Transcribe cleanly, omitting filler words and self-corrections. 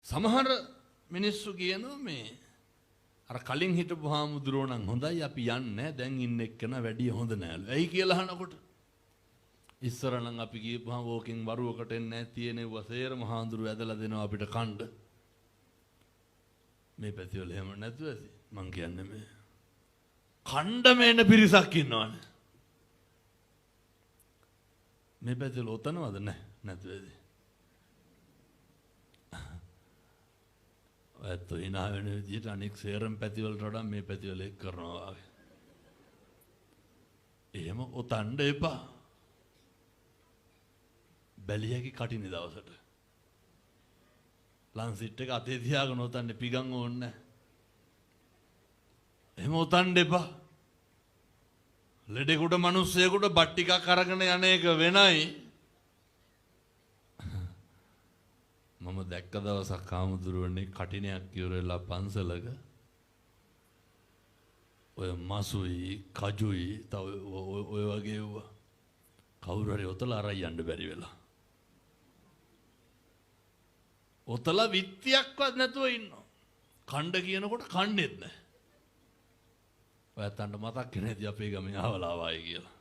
සමහර මිනිස්සු කියනවා මේ අර කලින් හිටපු හාමුදුරුවෝ නම් හොඳයි අපි යන්නේ දැන් ඉන්න එක්කන වැඩි හොඳ නෑලු. ඇයි කියලා අහනකොට ඉස්සර නම් අපි ගියපුවාම වෝකින් වරුවකට එන්නේ නැහැ තියෙනේ වසේරම හාමුදුරුවෝ ඇදලා දෙනවා අපිට කණ්ඩ. මේ පැතිවල එහෙම නැතුව ඇති. මං කියන්නේ මේ කණ්ඩ මේන පිරිසක් ඉන්නවනේ. මේ පැතිවල ඔතනවද නැතුව ඇති. ඇත්ත hina වෙන විදිහට අනෙක් සේරම පැතිවලට වඩා මේ පැතිවල එක් කරනවා වගේ. එහෙම ඔතණ්ඩ එපා. බැලියගේ කටිනේ දවසට. ලන්සිට් එක අතේ තියාගෙන ඔතන්නේ පිගන් ඕනේ නැහැ. එහෙම ඔතණ්ඩ එපා. ලෙඩෙකුට මිනිස්සෙකුට බත් ටිකක් අරගෙන යන එක වෙනයි. මම දැක්ක දවසක් ආමුදුරුවනේ කටිනයක් ඉවරලා පන්සලක ඔය මසුයි කජුයි තව ඔය වගේ වුණා. කවුරු හරි ඔතලා අරයි යන්න බැරි වෙලා. ඔතලා විත්තියක්වත් නැතුව ඉන්නවා. කණ්ඩ කියනකොට කන්නේත් නැහැ. ඔයත්තන්ට මතක් වෙන්නේ අපේ ගමේ ආවලාවයි කියලා.